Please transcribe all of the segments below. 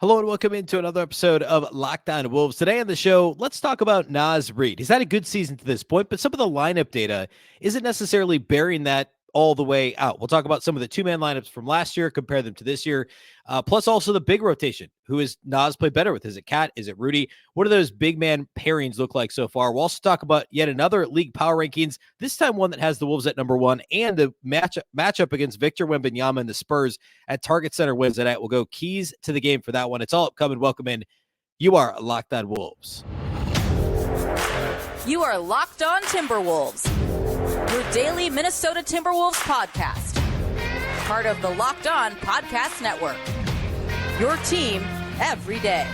Hello and welcome into another episode of Locked On Wolves. Today on the show, let's talk about Naz Reid. He's had a good season to this point, but some of the lineup data isn't necessarily bearing that all the way out. We'll talk about some of the two-man lineups from last year, compare them to this year, plus also the big rotation. Who is Naz played better with? Is it Cat? Is it Rudy? What do those big man pairings look like so far? We'll also talk about yet another league power rankings, this time one that has the Wolves at number one, and the matchup against Victor Wembanyama and the Spurs at Target Center Wednesday night. We'll go keys to the game for that one. It's all upcoming. Welcome in. You are Locked On Wolves. You are Locked On Timberwolves, your daily Minnesota Timberwolves podcast. Part of the Locked On Podcast Network. Your team every day.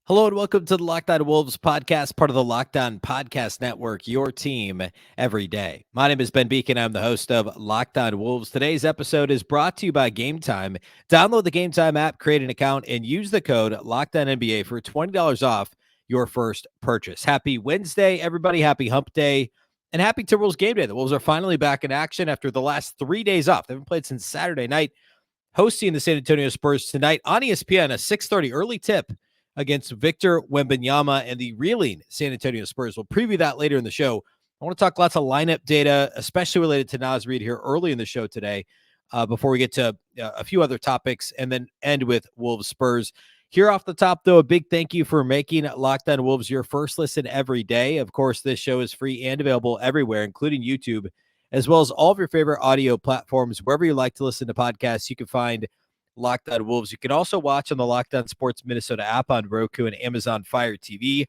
Hello and welcome to the Locked On Wolves podcast, part of the Locked On Podcast Network, your team every day. My name is Ben Beecken. I'm the host of Locked On Wolves. Today's episode is brought to you by Game Time. Download the Game Time app, create an account, and use the code LOCKEDONNBA for $20 off your first purchase. Happy Wednesday, everybody. Happy Hump Day, and happy Timberwolves Game Day. The Wolves are finally back in action after the last 3 days off. They haven't played since Saturday night, hosting the San Antonio Spurs tonight on ESPN, a 6:30 early tip against Victor Wembanyama and the reeling San Antonio Spurs. We'll preview that later in the show. I want to talk lots of lineup data, especially related to Naz Reid here early in the show today, before we get to a few other topics and then end with Wolves-Spurs. Here off the top, though, a big thank you for making Locked On Wolves your first listen every day. Of course, this show is free and available everywhere, including YouTube, as well as all of your favorite audio platforms. Wherever you like to listen to podcasts, you can find Locked On Wolves. You can also watch on the Locked On Sports Minnesota app on Roku and Amazon Fire TV.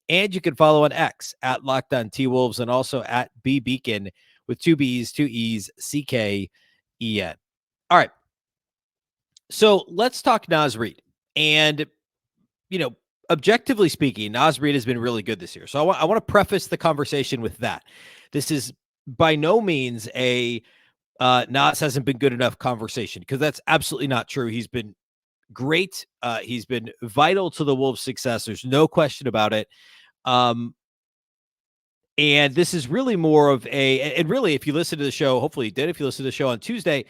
And you can follow on X at Locked On T-Wolves and also at Beecken with 2 B's, 2 E's, C-K-E-N. All right. So let's talk Naz Reid. And, objectively speaking, Naz Reid has been really good this year. So I want to preface the conversation with that. This is by no means a Naz hasn't been good enough conversation, because that's absolutely not true. He's been great. He's been vital to the Wolves' success. There's no question about it. And this is really more of and really, if you listen to the show, hopefully you did, if you listen to the show on Tuesday,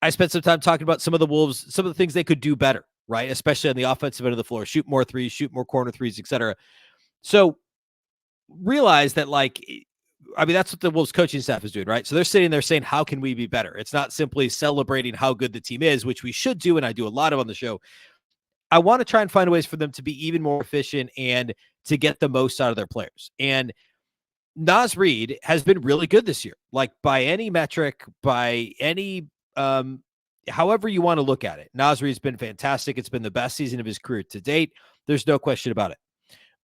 I spent some time talking about some of the Wolves, some of the things they could do better, right? Especially on the offensive end of the floor, shoot more threes, shoot more corner threes, etc. So realize that, that's what the Wolves coaching staff is doing, right? So they're sitting there saying, how can we be better? It's not simply celebrating how good the team is, which we should do, and I do a lot of on the show. I want to try and find ways for them to be even more efficient and to get the most out of their players. And Naz Reid has been really good this year, like by any metric, by any, however you want to look at it. Naz Reid's been fantastic. It's been the best season of his career to date. There's no question about it.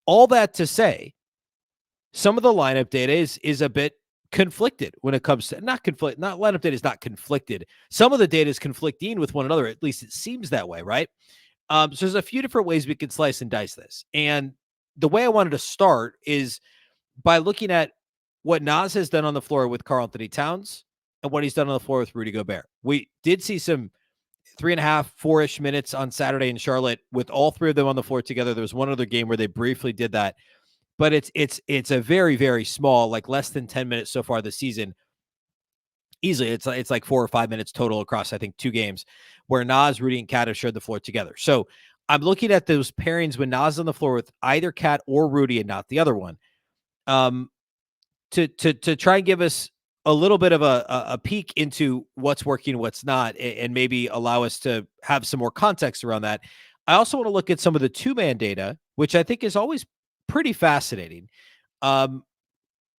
All that to say, some of the lineup data is a bit conflicted when it comes to not lineup data is not conflicted. Some of the data is conflicting with one another. At least it seems that way, right? So there's a few different ways we can slice and dice this. And the way I wanted to start is by looking at what Naz has done on the floor with Karl-Anthony Towns and what he's done on the floor with Rudy Gobert. We did see some 3.5, 4-ish minutes on Saturday in Charlotte with all three of them on the floor together. There was one other game where they briefly did that, but it's a very, very small, like less than 10 minutes so far this season. Easily, it's like 4 or 5 minutes total across, I think, 2 games where Naz, Rudy, and Cat have shared the floor together. So I'm looking at those pairings when Naz on the floor with either Cat or Rudy and not the other one, to try and give us a little bit of a peek into what's working, what's not, and maybe allow us to have some more context around that. I also want to look at some of the two-man data, which I think is always pretty fascinating. And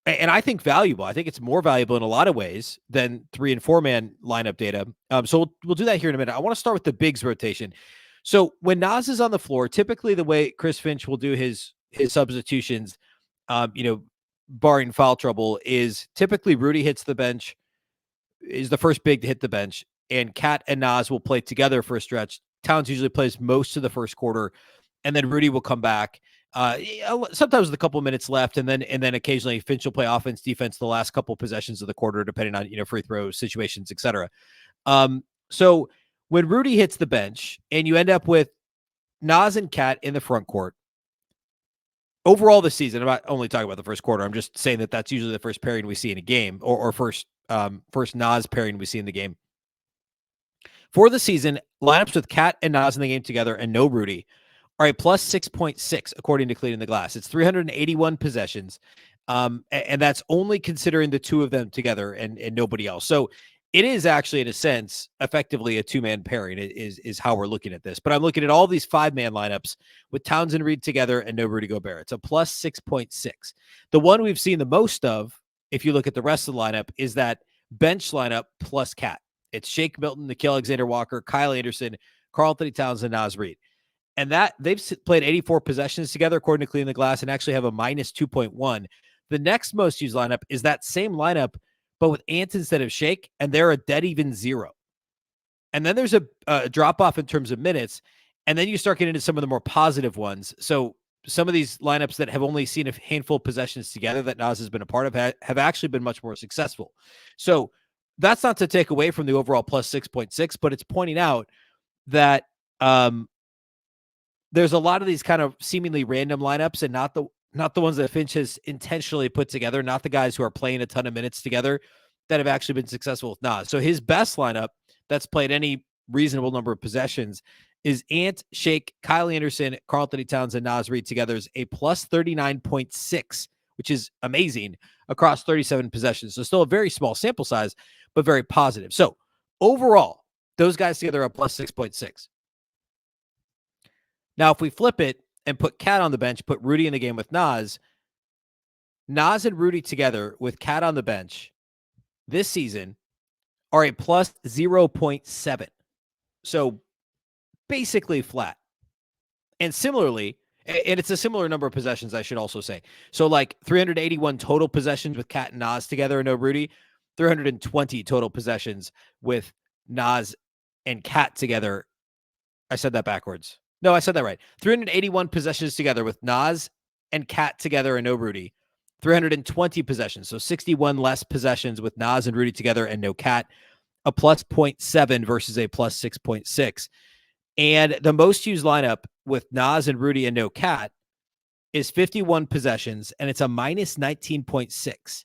I think valuable. I think it's more valuable in a lot of ways than 3 and 4 man lineup data. So we'll do that here in a minute. I want to start with the bigs rotation. So when Naz is on the floor, typically the way Chris Finch will do his substitutions, barring foul trouble, is typically Rudy hits the bench, is the first big to hit the bench, and Cat and Naz will play together for a stretch. Towns usually plays most of the first quarter, and then Rudy will come back. Sometimes with a couple minutes left, and then occasionally Finch will play offense, defense the last couple possessions of the quarter, depending on free throw situations, etc. So when Rudy hits the bench, and you end up with Naz and Cat in the front court, overall this season, I'm not only talking about the first quarter. I'm just saying that that's usually the first pairing we see in a game, or first Naz pairing we see in the game. For the season, lineups with Cat and Naz in the game together and no Rudy are a plus 6.6 according to Cleaning the Glass. It's 381 possessions, and that's only considering the two of them together and nobody else. So it is actually, in a sense, effectively a two-man pairing is how we're looking at this. But I'm looking at all these five-man lineups with Towns and Reid together and no Rudy Gobert. It's a plus 6.6. The one we've seen the most of, if you look at the rest of the lineup, is that bench lineup plus Cat. It's Shake Milton, Nickeil Alexander-Walker, Kyle Anderson, Karl-Anthony Towns, and Naz Reid. And that they've played 84 possessions together, according to Cleaning the Glass, and actually have a minus 2.1. The next most used lineup is that same lineup, but with Ant instead of Shake, and they're a dead even 0. And then there's a drop-off in terms of minutes, and then you start getting into some of the more positive ones. So some of these lineups that have only seen a handful of possessions together that Naz has been a part of have actually been much more successful. So that's not to take away from the overall plus 6.6, but it's pointing out that there's a lot of these kind of seemingly random lineups, and not the ones that Finch has intentionally put together, not the guys who are playing a ton of minutes together that have actually been successful with Naz. So his best lineup that's played any reasonable number of possessions is Ant, Shake, Kyle Anderson, Karl-Anthony Towns, and Naz Reid together is a plus 39.6, which is amazing across 37 possessions. So still a very small sample size, but very positive. So overall, those guys together are plus 6.6. Now, if we flip it and put Cat on the bench, put Rudy in the game with Naz and Rudy together with Cat on the bench this season are a plus 0.7. So basically flat. And similarly, and it's a similar number of possessions, I should also say. So like 381 total possessions with Cat and Naz together and no Rudy, 320 total possessions with Naz and Cat together. I said that backwards. No, I said that right. 381 possessions together with Naz and Cat together and no Rudy. 320 possessions. So 61 less possessions with Naz and Rudy together and no Cat. A plus 0.7 versus a plus 6.6. And the most used lineup with Naz and Rudy and no Cat is 51 possessions, and it's a minus 19.6.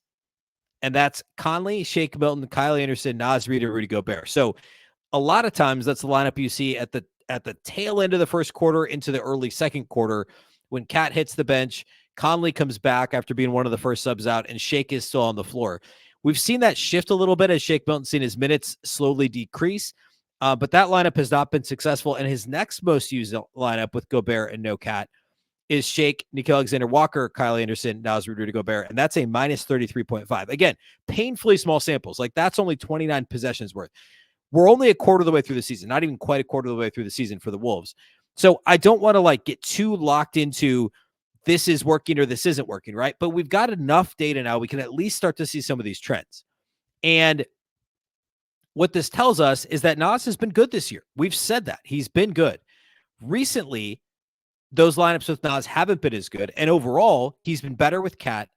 And that's Conley, Shake Milton, Kyle Anderson, Naz Reid, and Rudy Gobert. So a lot of times that's the lineup you see at the tail end of the first quarter into the early second quarter when Cat hits the bench, Conley comes back after being one of the first subs out, and Shake is still on the floor. We've seen that shift a little bit as Shake Milton's seen his minutes slowly decrease, but that lineup has not been successful, and his next most used lineup with Gobert and no Cat is Shake, Nickeil Alexander-Walker, Kyle Anderson, Naz Reid, Rudy Gobert, and that's a minus 33.5. Again, painfully small samples. Like, that's only 29 possessions worth. We're only a quarter of the way through the season, not even quite a quarter of the way through the season for the Wolves. So I don't want to get too locked into this is working or this isn't working, right? But we've got enough data now. We can at least start to see some of these trends. And what this tells us is that Naz has been good this year. We've said that. He's been good. Recently, those lineups with Naz haven't been as good. And overall, he's been better with Cat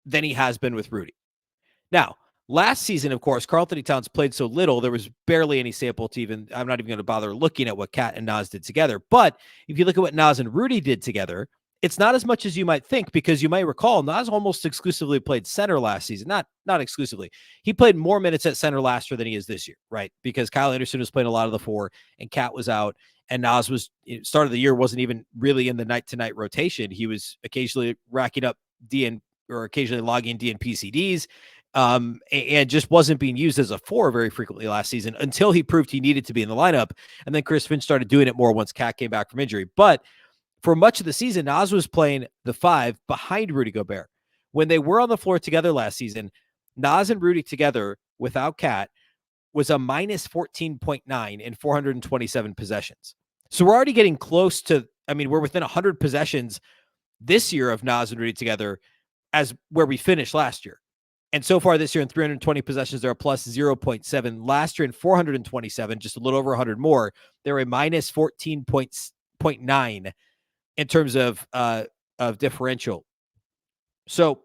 than he has been with Rudy. Now, last season, of course, Karl-Anthony Towns played so little, there was barely any sample to even, I'm not even going to bother looking at what Cat and Naz did together. But if you look at what Naz and Rudy did together, it's not as much as you might think, because you might recall Naz almost exclusively played center last season. Not exclusively. He played more minutes at center last year than he is this year, right? Because Kyle Anderson was playing a lot of the 4 and Cat was out, and Naz was, start of the year, wasn't even really in the night-to-night rotation. He was occasionally racking up or occasionally logging DNP and just wasn't being used as a 4 very frequently last season until he proved he needed to be in the lineup. And then Chris Finch started doing it more once Cat came back from injury. But for much of the season, Naz was playing the 5 behind Rudy Gobert. When they were on the floor together last season, Naz and Rudy together without Cat was a minus 14.9 in 427 possessions. So we're already getting close to, we're within 100 possessions this year of Naz and Rudy together as where we finished last year. And so far this year in 320 possessions, they're a plus 0.7. Last year in 427, just a little over 100 more, they're a minus 14.9 in terms of differential. So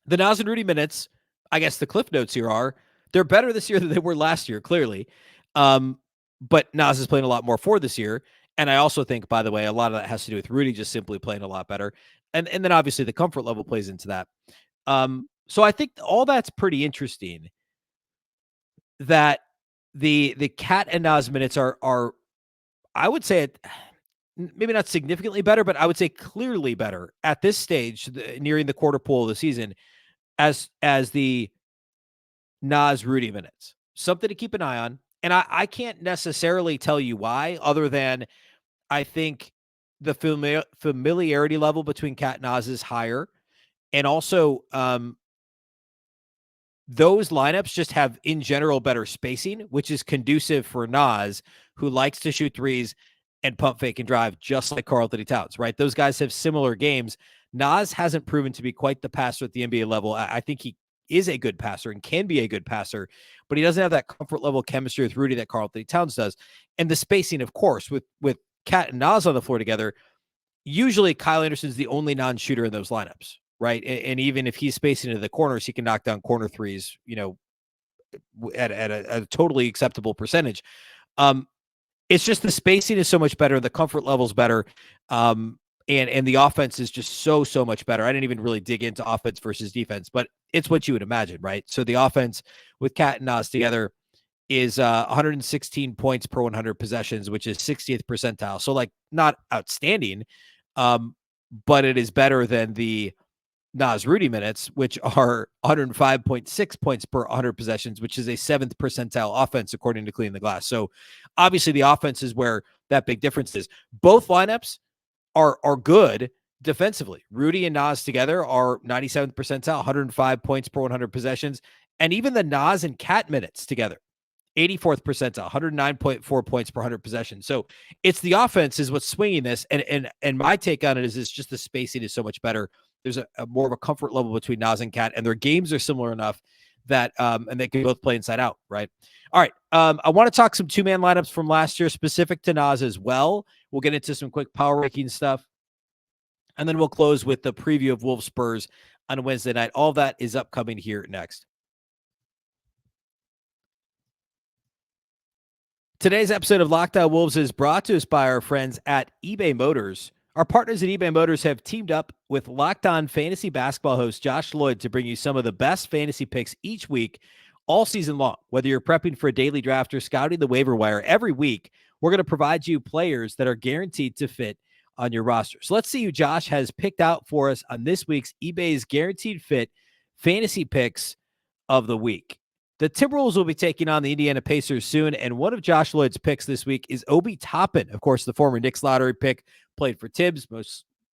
the Naz and Rudy minutes, I guess the cliff notes here are, they're better this year than they were last year, clearly. But Naz is playing a lot more for this year. And I also think, by the way, a lot of that has to do with Rudy just simply playing a lot better. And then obviously the comfort level plays into that. So I think all that's pretty interesting, that the Cat and Naz minutes are I would say it maybe not significantly better, but I would say clearly better at this stage, nearing the quarter pole of the season, as the Naz Rudy minutes. Something to keep an eye on. And I can't necessarily tell you why, other than I think the familiarity level between Cat and Naz is higher. And also, those lineups just have, in general, better spacing, which is conducive for Naz, who likes to shoot threes and pump fake and drive, just like Karl-Anthony Towns, right? Those guys have similar games. Naz hasn't proven to be quite the passer at the NBA level. I think he is a good passer and can be a good passer, but he doesn't have that comfort level chemistry with Rudy that Karl-Anthony Towns does. And the spacing, of course, with Cat and Naz on the floor together, usually Kyle Anderson's the only non-shooter in those lineups, right? And even if he's spacing into the corners, he can knock down corner threes, at a totally acceptable percentage. It's just the spacing is so much better, the comfort level's better, and the offense is just so much better. I didn't even really dig into offense versus defense, but it's what you would imagine, right? So the offense with Cat and Naz together is 116 points per 100 possessions, which is 60th percentile. So like not outstanding, but it is better than the Naz Rudy minutes, which are 105.6 points per 100 possessions, which is a 7th percentile offense, according to Clean the Glass. So obviously the offense is where that big difference is. Both lineups are good defensively. Rudy and Naz together are 97th percentile, 105 points per 100 possessions. And even the Naz and Cat minutes together, 84th percentile, 109.4 points per 100 possessions. So it's the offense is what's swinging this. And my take on it is it's just the spacing is so much better. There's a more of a comfort level between Naz and Cat, and their games are similar enough that and they can both play inside out, right? All right. I want to talk some two-man lineups from last year specific to Naz as well. We'll get into some quick power ranking stuff. And then we'll close with the preview of Wolves-Spurs on Wednesday night. All of that is upcoming here next. Today's episode of Locked On Wolves is brought to us by our friends at eBay Motors. Our partners at eBay Motors have teamed up with Locked On fantasy basketball host Josh Lloyd to bring you some of the best fantasy picks each week, all season long. Whether you're prepping for a daily draft or scouting the waiver wire, every week we're going to provide you players that are guaranteed to fit on your roster. So let's see who Josh has picked out for us on this week's eBay's Guaranteed Fit Fantasy Picks of the Week. The Timberwolves will be taking on the Indiana Pacers soon, and one of Josh Lloyd's picks this week is Obi Toppin. Of course, the former Knicks lottery pick, played for Tibbs,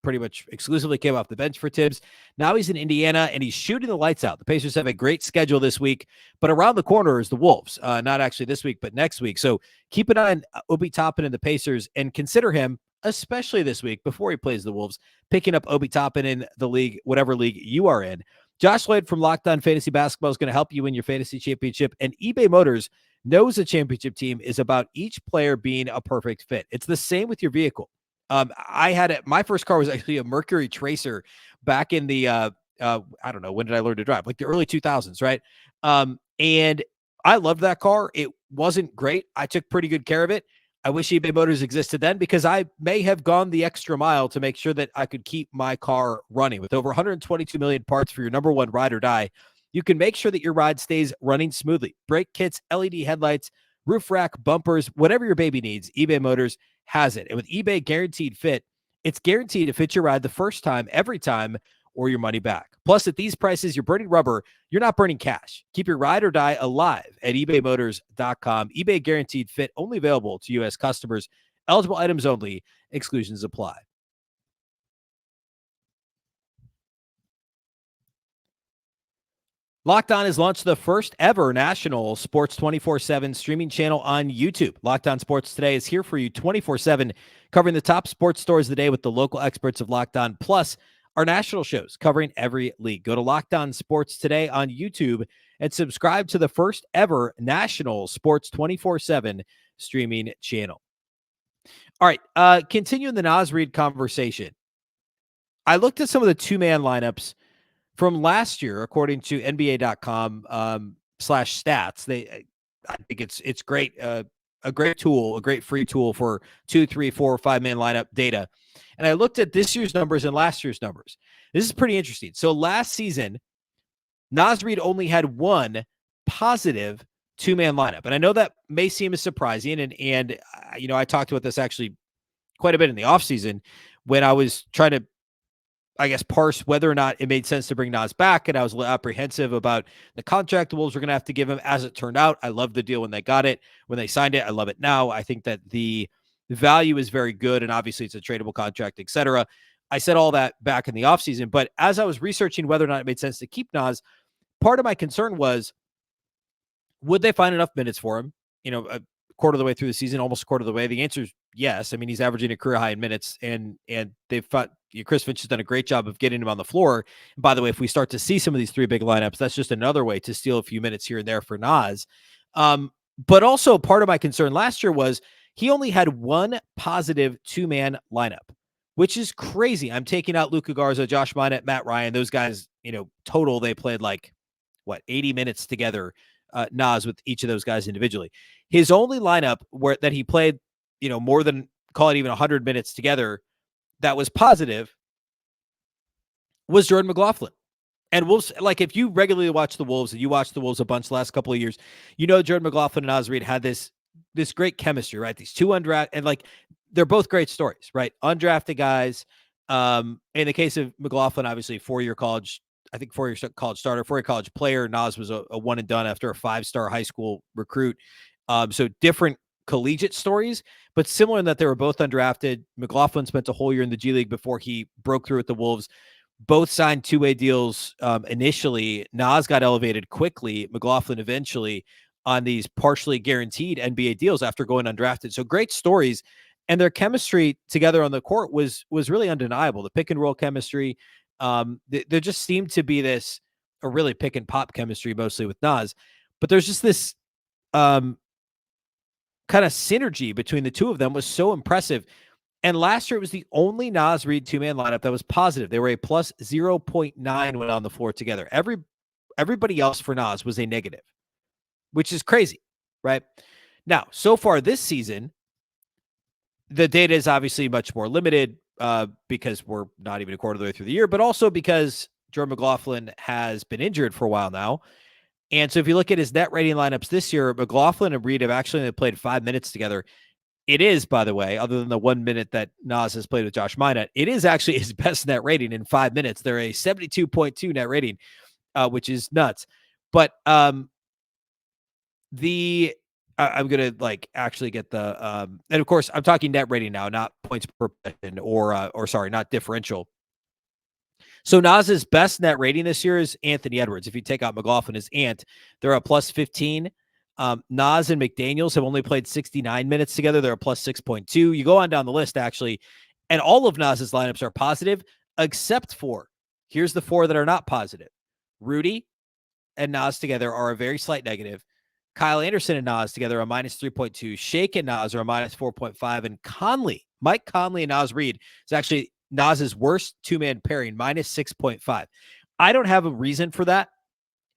pretty much exclusively came off the bench for Tibbs. Now he's in Indiana, and he's shooting the lights out. The Pacers have a great schedule this week, but around the corner is the Wolves. Not actually this week, but next week. So keep an eye on Obi Toppin and the Pacers, and consider him, especially this week, before he plays the Wolves, picking up Obi Toppin in the league, whatever league you are in. Josh Lloyd from Locked On Fantasy Basketball is going to help you win your fantasy championship, and eBay Motors knows a championship team is about each player being a perfect fit. It's the same with your vehicle. My first car was actually a Mercury Tracer back in the, I don't know, when did I learn to drive? Like the early 2000s, right? And I loved that car. It wasn't great. I took pretty good care of it. I wish eBay Motors existed then, because I may have gone the extra mile to make sure that I could keep my car running. With over 122 million parts for your number one ride or die, you can make sure that your ride stays running smoothly. Brake kits, LED headlights, roof rack, bumpers, whatever your baby needs, eBay Motors has it. And with eBay Guaranteed Fit, it's guaranteed to fit your ride the first time, every time, or your money back. Plus, at these prices, you're burning rubber, you're not burning cash. Keep your ride or die alive at ebaymotors.com. eBay Guaranteed Fit, only available to U.S. customers. Eligible items only. Exclusions apply. Locked On has launched the first ever national sports 24/7 streaming channel on YouTube. Locked On Sports Today is here for you 24/7, covering the top sports stories of the day with the local experts of Locked On, plus our national shows covering every league. Go to Locked On Sports Today on YouTube and subscribe to the first ever national sports 24/7 streaming channel. All right, continuing the Naz Reid conversation. I looked at some of the two-man lineups from last year, according to NBA.com /stats. I think it's great. a great tool, a great free tool for 2, 3, 4, 5-man lineup data. And I looked at this year's numbers and last year's numbers. This is pretty interesting. So last season, Naz Reid only had one positive 2-man lineup. And I know that may seem as surprising. And I talked about this actually quite a bit in the offseason when I was trying to, I guess, parse whether or not it made sense to bring Naz back. And I was a little apprehensive about the contract the Wolves were going to have to give him. As it turned out, I loved the deal when they got it. When they signed it, I love it now. I think that the value is very good. And obviously it's a tradable contract, et cetera. I said all that back in the offseason. But as I was researching whether or not it made sense to keep Naz, part of my concern was, would they find enough minutes for him? A quarter of the way through the season, almost a quarter of the way. The answer is yes. I mean, he's averaging a career high in minutes, and they've found, Chris Finch has done a great job of getting him on the floor. And by the way, if we start to see some of these three big lineups, that's just another way to steal a few minutes here and there for Naz. But also part of my concern last year was he only had one positive 2-man lineup, which is crazy. I'm taking out Luka Garza, Josh Minott, Matt Ryan. Those guys, total, they played 80 minutes together, Naz, with each of those guys individually. His only lineup that he played, more than, call it even 100 minutes together, that was positive, was Jordan McLaughlin. And Wolves, if you regularly watch the Wolves, and you watched the Wolves a bunch the last couple of years, Jordan McLaughlin and Naz Reid had this great chemistry, right? These two undrafted, and they're both great stories, right? Undrafted guys. In the case of McLaughlin, obviously 4-year college, I think 4-year college starter, 4-year college player. Naz was a one and done after a 5-star high school recruit. So different collegiate stories, but similar in that they were both undrafted. McLaughlin spent a whole year in the G League before he broke through at the Wolves. Both signed 2-way deals initially. Naz got elevated quickly. McLaughlin eventually on these partially guaranteed NBA deals after going undrafted. So great stories. And their chemistry together on the court was really undeniable. The pick and roll chemistry. There just seemed to be a really pick and pop chemistry mostly with Naz. But there's just this kind of synergy between the two of them was so impressive. And last year, it was the only Naz Reid 2-man lineup that was positive. They were a plus 0.9 when on the floor together. Everybody else for Naz was a negative, which is crazy, right? Now, so far this season, the data is obviously much more limited because we're not even a quarter of the way through the year, but also because Jordan McLaughlin has been injured for a while now. And so if you look at his net rating lineups this year, McLaughlin and Reid have actually played 5 minutes together. It is, by the way, other than the 1 minute that Naz has played with Josh Minott, it is actually his best net rating in 5 minutes. They're a 72.2 net rating, which is nuts. But I'm going to actually get the, and of course I'm talking net rating now, not points per possession or sorry, not differential. So Naz's best net rating this year is Anthony Edwards. If you take out McLaughlin, his Ant, they're a plus 15. Naz and McDaniels have only played 69 minutes together. They're a plus 6.2. You go on down the list, actually, and all of Naz's lineups are positive, except for, here's the 4 that are not positive. Rudy and Naz together are a very slight negative. Kyle Anderson and Naz together are a minus 3.2. Shake and Naz are a minus 4.5. And Mike Conley and Naz Reid is actually Naz's worst 2-man pairing, minus 6.5. I don't have a reason for that.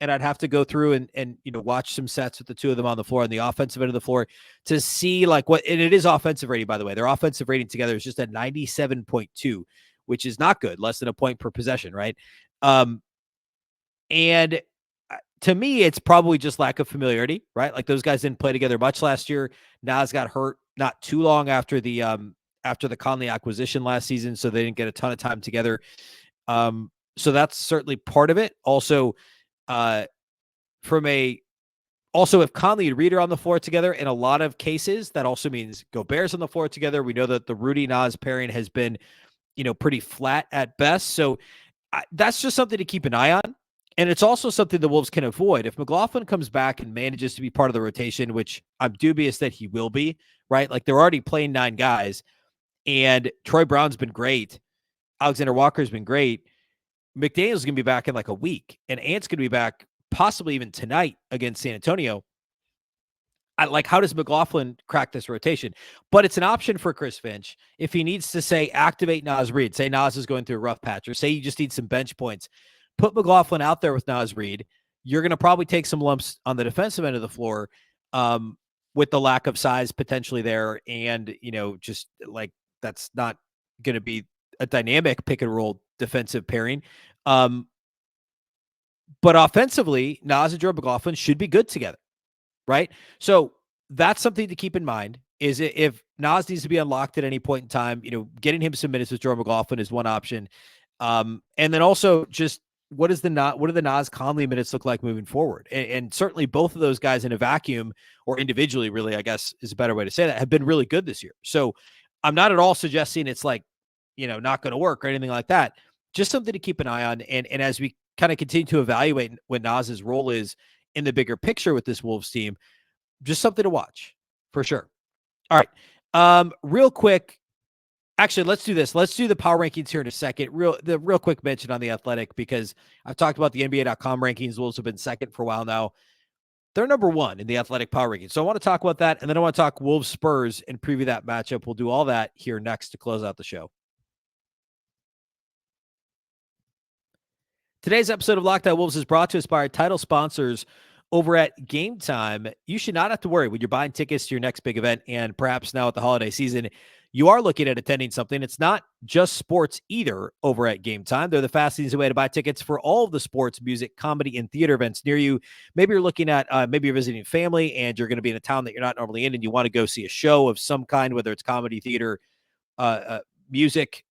And I'd have to go through and watch some sets with the two of them on the floor on the offensive end of the floor to see what, and it is offensive rating, by the way. Their offensive rating together is just at 97.2, which is not good, less than a point per possession, right? And to me, it's probably just lack of familiarity, right? Those guys didn't play together much last year. Naz got hurt not too long after the Conley acquisition last season, so they didn't get a ton of time together. So that's certainly part of it. Also, if Conley and Reid are on the floor together, in a lot of cases, that also means Gobert's on the floor together. We know that the Rudy Naz pairing has been, pretty flat at best. So that's just something to keep an eye on. And it's also something the Wolves can avoid. If McLaughlin comes back and manages to be part of the rotation, which I'm dubious that he will be, right? They're already playing 9 guys, and Troy Brown's been great. Alexander Walker's been great. McDaniel's going to be back in a week, and Ant's going to be back possibly even tonight against San Antonio. How does McLaughlin crack this rotation? But it's an option for Chris Finch if he needs to say activate Naz Reid. Say Naz is going through a rough patch, or say you just need some bench points. Put McLaughlin out there with Naz Reid. You're going to probably take some lumps on the defensive end of the floor. with the lack of size potentially there. And, just like that's not going to be a dynamic pick and roll defensive pairing. But offensively, Naz and Jordan McLaughlin should be good together, right? So that's something to keep in mind. Is it if Naz needs to be unlocked at any point in time, getting him some minutes with Jordan McLaughlin is one option. And then also just what do the Naz Conley minutes look like moving forward? And certainly both of those guys in a vacuum or individually, really, I guess is a better way to say that, have been really good this year. So I'm not at all suggesting it's like, not going to work or anything like that. Just something to keep an eye on. And as we kind of continue to evaluate what Naz's role is in the bigger picture with this Wolves team, just something to watch for sure. All right. Real quick. Actually, let's do this. Let's do the power rankings here in a second. Real quick mention on the Athletic, because I've talked about the NBA.com rankings. Wolves have been second for a while now. They're number one in the Athletic power rankings. So I want to talk about that. And then I want to talk Wolves-Spurs and preview that matchup. We'll do all that here next to close out the show. Today's episode of Locked On Wolves is brought to us by our title sponsors over at Game Time. You should not have to worry when you're buying tickets to your next big event, and perhaps now at the holiday season, you are looking at attending something. It's not just sports either over at Game Time. They're the fastest easy way to buy tickets for all of the sports, music, comedy, and theater events near you. Maybe you're looking at, maybe you're visiting family and you're going to be in a town that you're not normally in and you want to go see a show of some kind, whether it's comedy, theater, music,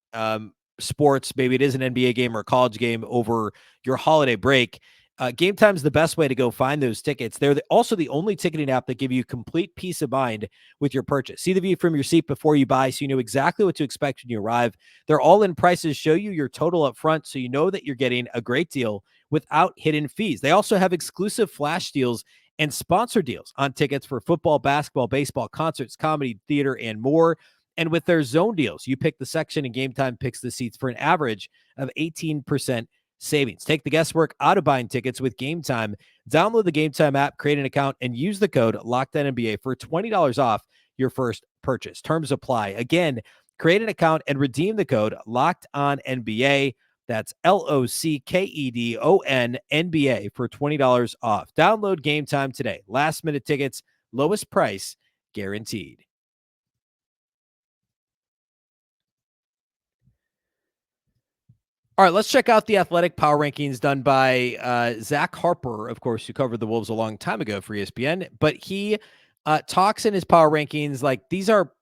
sports, maybe it is an NBA game or a college game over your holiday break. Game Time is the best way to go find those tickets. They're also the only ticketing app that give you complete peace of mind with your purchase. See the view from your seat before you buy, so you know exactly what to expect when you arrive. Their all-in prices show you your total up front, so you know that you're getting a great deal without hidden fees. They also have exclusive flash deals and sponsor deals on tickets for football, basketball, baseball, concerts, comedy, theater, and more. And with their zone deals, you pick the section and Game Time picks the seats for an average of 18% savings. Take the guesswork out of buying tickets with Game Time. Download the Game Time app, create an account, and use the code LOCKEDONNBA for $20 off your first purchase. Terms apply. Again, create an account and redeem the code LOCKEDONNBA. That's LOCKEDONNBA for $20 off. Download Game Time today. Last minute tickets, lowest price guaranteed. All right, let's check out the Athletic power rankings done by Zach Harper, of course, who covered the Wolves a long time ago for ESPN. But he talks in his power rankings like these are.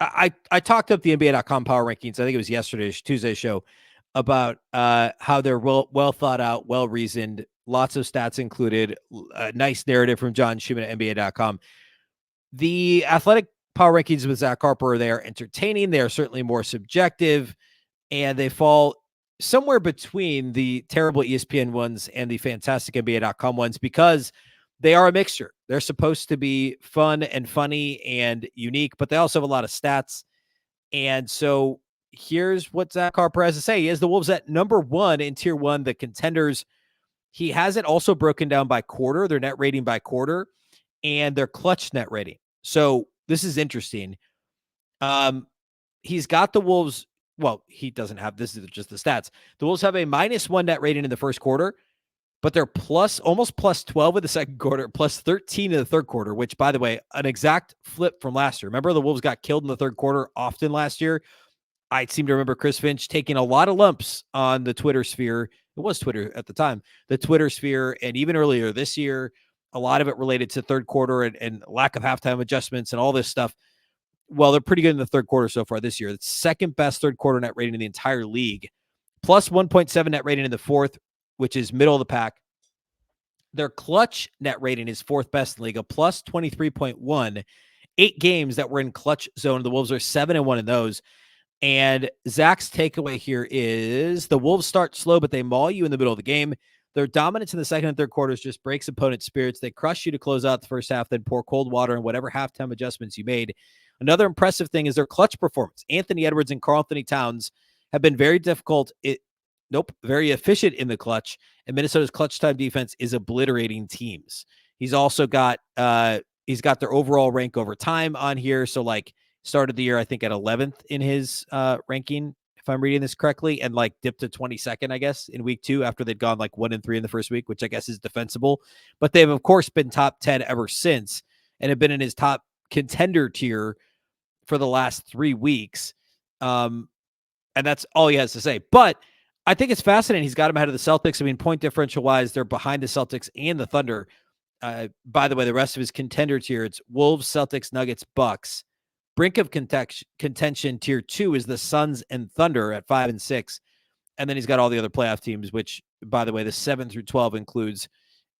I talked up the NBA.com power rankings. I think it was Tuesday's show, about how they're well thought out, well reasoned, lots of stats included, a nice narrative from John Schumann at NBA.com. The Athletic power rankings with Zach Harper, they are entertaining. They are certainly more subjective, and they fall somewhere between the terrible ESPN ones and the fantastic NBA.com ones because they are a mixture. They're supposed to be fun and funny and unique, but they also have a lot of stats. And so here's what Zach Harper has to say. He has the Wolves at number one in tier one, the contenders. He has it also broken down by quarter, their net rating by quarter, and their clutch net rating. So this is interesting. He's got the Wolves. Well, he doesn't have, this is just the stats. The Wolves have a -1 net rating in the first quarter, but they're almost plus 12 in the second quarter, plus 13 in the third quarter, which, by the way, an exact flip from last year. Remember the Wolves got killed in the third quarter often last year? I seem to remember Chris Finch taking a lot of lumps on the Twitter sphere. It was Twitter at the time, the Twitter sphere, and even earlier this year, a lot of it related to third quarter and lack of halftime adjustments and all this stuff. Well, they're pretty good in the third quarter so far this year. It's second best third quarter net rating in the entire league. Plus 1.7 net rating in the fourth, which is middle of the pack. Their clutch net rating is fourth best in the league, a plus 23.1. 8 games that were in clutch zone. The Wolves are 7-1 in those. And Zach's takeaway here is the Wolves start slow, but they maul you in the middle of the game. Their dominance in the second and third quarters just breaks opponents' spirits. They crush you to close out the first half, then pour cold water on whatever halftime adjustments you made. Another impressive thing is their clutch performance. Anthony Edwards and Karl-Anthony Towns have been very very efficient in the clutch, and Minnesota's clutch time defense is obliterating teams. He's also got their overall rank over time on here. So like started the year, I think at 11th in his ranking, if I'm reading this correctly, and like dipped to 22nd, I guess, in week 2 after they'd gone like 1-3 in the first week, which I guess is defensible. But they've of course been top 10 ever since. and have been in his top contender tier for the last 3 weeks. And that's all he has to say. But I think it's fascinating. He's got him ahead of the Celtics. I mean, point differential wise, they're behind the Celtics and the Thunder. By the way, the rest of his contender tier, it's Wolves, Celtics, Nuggets, Bucks. Brink of contention tier 2 is the Suns and Thunder at 5 and 6. And then he's got all the other playoff teams, which, by the way, the 7 through 12 includes,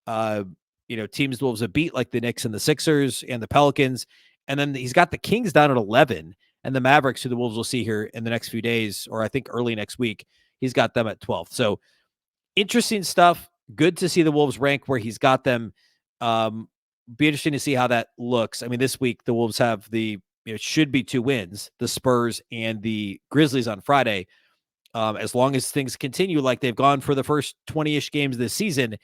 teams the Wolves have beat, like the Knicks and the Sixers and the Pelicans. And then he's got the Kings down at 11, and the Mavericks, who the Wolves will see here in the next few days, or I think early next week, he's got them at 12th. So interesting stuff. Good to see the Wolves rank where he's got them. Be interesting to see how that looks. I mean, this week the Wolves have it should be 2 wins, the Spurs and the Grizzlies on Friday. As long as things continue like they've gone for the first 20-ish games this season,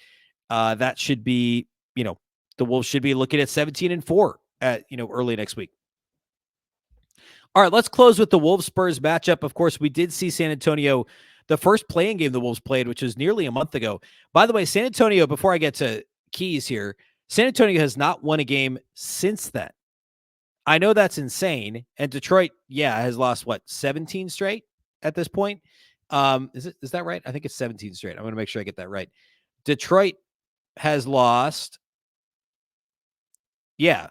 that should be, the Wolves should be looking at 17-4 at, early next week. All right, let's close with the Wolves-Spurs matchup. Of course, we did see San Antonio, the first playing game the Wolves played, which was nearly a month ago. By the way, San Antonio, before I get to keys here, San Antonio has not won a game since then. I know that's insane. And Detroit, has lost, 17 straight at this point? Is that right? I think it's 17 straight. I'm going to make sure I get that right. Detroit has lost. Yeah.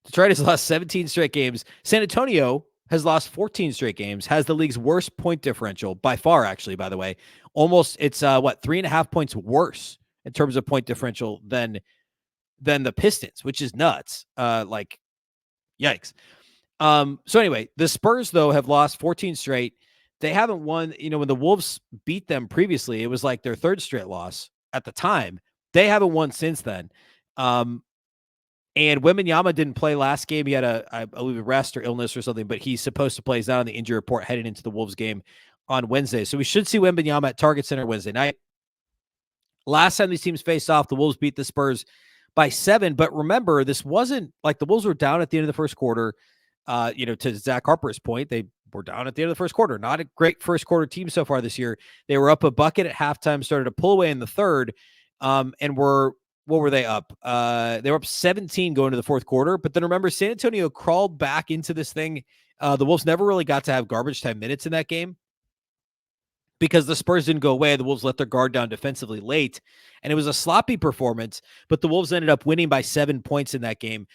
Detroit has lost 17 straight games. San Antonio has lost 14 straight games, has the league's worst point differential by far, actually, by the way. Almost, it's 3.5 points worse in terms of point differential than the Pistons, which is nuts. Yikes. So anyway, the Spurs, though, have lost 14 straight. They haven't won, when the Wolves beat them previously, it was like their 3rd straight loss at the time. They haven't won since then. And Wembanyama didn't play last game. He had I believe, a rest or illness or something, but he's supposed to play. He's not on the injury report heading into the Wolves game on Wednesday. So we should see Wembanyama at Target Center Wednesday night. Last time these teams faced off, the Wolves beat the Spurs by 7. But remember, this wasn't like the Wolves were down at the end of the first quarter. To Zach Harper's point, they were down at the end of the first quarter. Not a great first quarter team so far this year. They were up a bucket at halftime, started to pull away in the third, and what were they up? They were up 17 going to the fourth quarter. But then remember, San Antonio crawled back into this thing. The Wolves never really got to have garbage time minutes in that game because the Spurs didn't go away. The Wolves let their guard down defensively late, and it was a sloppy performance, but the Wolves ended up winning by 7 points in that game.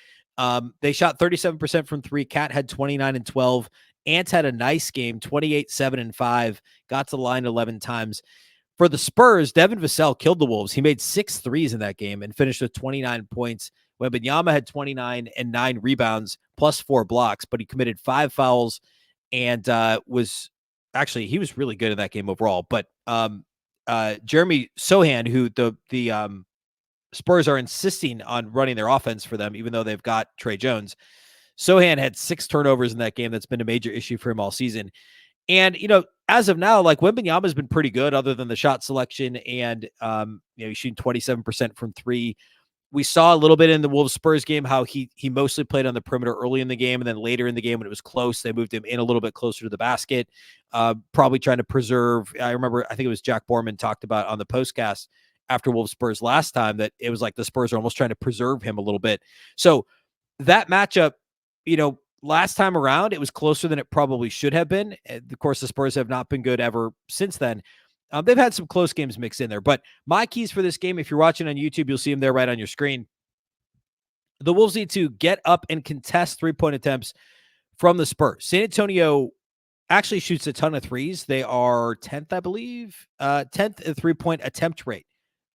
They shot 37% from 3. Cat had 29 and 12. Ant had a nice game, 28, 7 and 5, got to the line 11 times. For the Spurs, Devin Vassell killed the Wolves. He made 6 threes in that game and finished with 29 points. Wembanyama had 29 and 9 rebounds plus 4 blocks, but he committed 5 fouls and he was really good in that game overall. But Jeremy Sohan, who the Spurs are insisting on running their offense for them, even though they've got Trey Jones. Sohan had 6 turnovers in that game. That's been a major issue for him all season. And, as of now, like Wembanyama has been pretty good other than the shot selection and, he's shooting 27% from 3. We saw a little bit in the Wolves-Spurs game how he mostly played on the perimeter early in the game, and then later in the game when it was close, they moved him in a little bit closer to the basket, probably trying to preserve. I think it was Jack Borman talked about on the postcast after Wolves-Spurs last time that it was like the Spurs are almost trying to preserve him a little bit. So that matchup, last time around, it was closer than it probably should have been. Of course, the Spurs have not been good ever since then. They've had some close games mixed in there. But my keys for this game, if you're watching on YouTube, you'll see them there right on your screen. The Wolves need to get up and contest 3-point attempts from the Spurs. San Antonio actually shoots a ton of threes. They are 10th, I believe, 10th in 3-point attempt rate.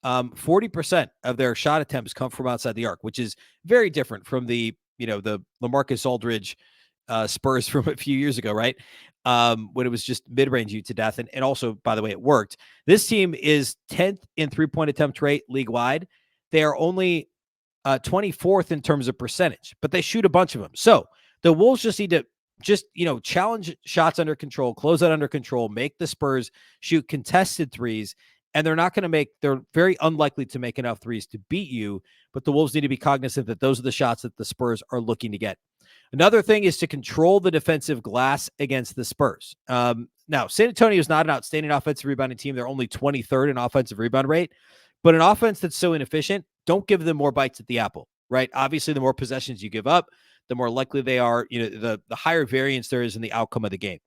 40% of their shot attempts come from outside the arc, which is very different from the LaMarcus Aldridge Spurs from a few years ago, right? When it was just mid-range you to death. And also, by the way, it worked. This team is 10th in 3-point attempt rate league-wide. They are only 24th in terms of percentage, but they shoot a bunch of them. So the Wolves just need to challenge shots under control, close out under control, make the Spurs shoot contested threes. And they're very unlikely to make enough threes to beat you, but the Wolves need to be cognizant that those are the shots that the Spurs are looking to get. Another thing is to control the defensive glass against the Spurs. Now, San Antonio is not an outstanding offensive rebounding team. They're only 23rd in offensive rebound rate, but an offense that's so inefficient, don't give them more bites at the apple. right? Obviously, the more possessions you give up, the more likely they are, the higher variance there is in the outcome of the game.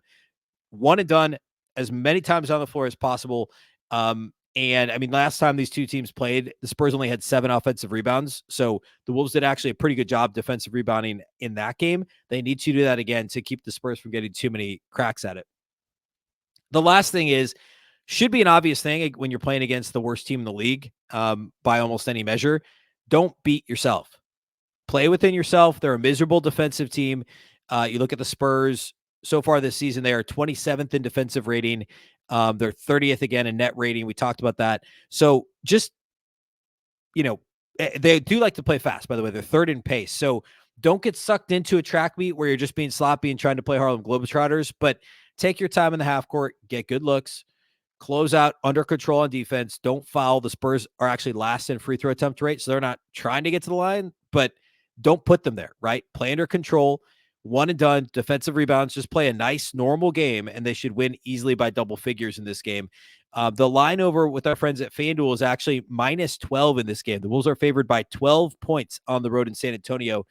One and done as many times on the floor as possible. And I mean, last time these two teams played, the Spurs only had 7 offensive rebounds. So the Wolves did actually a pretty good job defensive rebounding in that game. They need to do that again to keep the Spurs from getting too many cracks at it. The last thing should be an obvious thing when you're playing against the worst team in the league, by almost any measure. Don't beat yourself. Play within yourself. They're a miserable defensive team. You look at the Spurs so far this season, they are 27th in defensive rating. They're 30th again in net rating. We talked about that. So just, they do like to play fast, by the way. They're third in pace. So don't get sucked into a track meet where you're just being sloppy and trying to play Harlem Globetrotters, but take your time in the half court, get good looks, close out under control on defense. Don't foul. The Spurs are actually last in free throw attempt rate, so they're not trying to get to the line, but don't put them there, right? Play under control, one and done, defensive rebounds, just play a nice, normal game, and they should win easily by double figures in this game. The line over with our friends at FanDuel is actually minus 12 in this game. The Wolves are favored by 12 points on the road in San Antonio.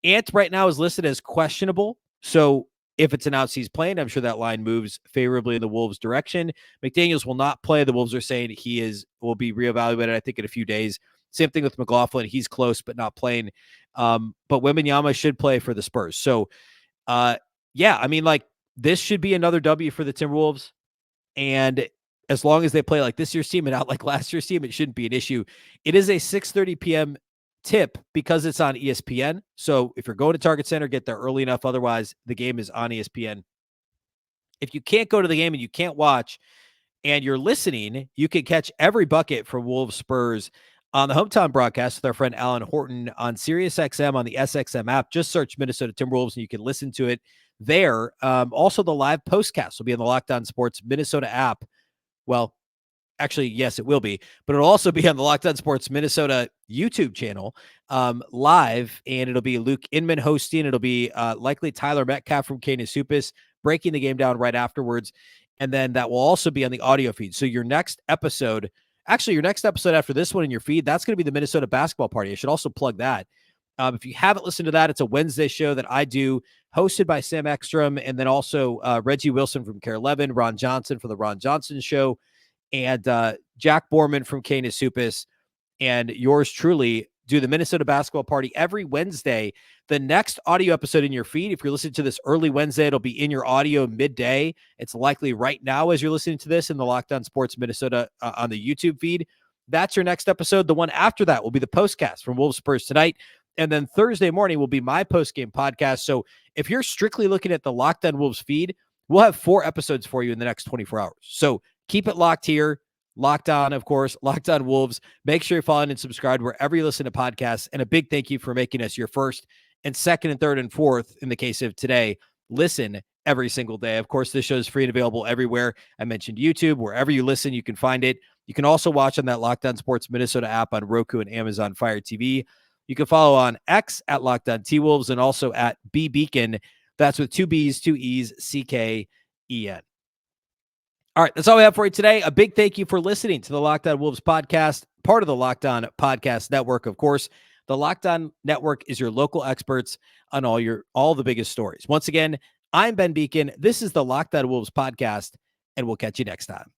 Ant right now is listed as questionable, so if it's announced he's playing, I'm sure that line moves favorably in the Wolves' direction. McDaniels will not play. The Wolves are saying will be reevaluated, I think, in a few days. Same thing with McLaughlin. He's close, but not playing. But Wembanyama should play for the Spurs. So, this should be another W for the Timberwolves. And as long as they play like this year's team and not like last year's team, it shouldn't be an issue. It is a 6:30 p.m. tip because it's on ESPN. So if you're going to Target Center, get there early enough. Otherwise, the game is on ESPN. If you can't go to the game and you can't watch and you're listening, you can catch every bucket from Wolves-Spurs on the hometown broadcast with our friend Alan Horton on SiriusXM on the SXM app. Just search Minnesota Timberwolves and you can listen to it there. Also, the live postcast will be on the Locked On Sports Minnesota app. Well, actually, yes, it will be, but it'll also be on the Locked On Sports Minnesota YouTube channel live, and it'll be Luke Inman hosting. It'll be likely Tyler Metcalf from Canis Supis breaking the game down right afterwards, and then that will also be on the audio feed. So your next episode after this one in your feed, that's going to be the Minnesota basketball party. I should also plug that. If you haven't listened to that, it's a Wednesday show that I do, hosted by Sam Ekstrom, and then also Reggie Wilson from Care 11, Ron Johnson for the Ron Johnson Show, and Jack Borman from Canis Supis, and yours truly do the Minnesota basketball party every Wednesday. The next audio episode in your feed, if you're listening to this early Wednesday, it'll be in your audio midday. It's likely right now as you're listening to this in the Locked On Sports Minnesota on the YouTube feed. That's your next episode. The one after that will be the postcast from Wolves-Spurs tonight. And then Thursday morning will be my postgame podcast. So if you're strictly looking at the Locked On Wolves feed, we'll have 4 episodes for you in the next 24 hours. So keep it locked here. Locked On, of course, Locked On Wolves. Make sure you're following and subscribed wherever you listen to podcasts. And a big thank you for making us your first and second and third and fourth, in the case of today, listen every single day. Of course, this show is free and available everywhere. I mentioned YouTube. Wherever you listen, you can find it. You can also watch on that Locked On Sports Minnesota app on Roku and Amazon Fire TV. You can follow on X at Locked On T-Wolves and also at Beecken. That's with 2 B's, 2 E's, CKEN. All right, that's all we have for you today. A big thank you for listening to the Locked On Wolves podcast, part of the Locked On Podcast Network. Of course, the Locked On Network is your local experts on all the biggest stories. Once again, I'm Ben Beecken. This is the Locked On Wolves podcast, and we'll catch you next time.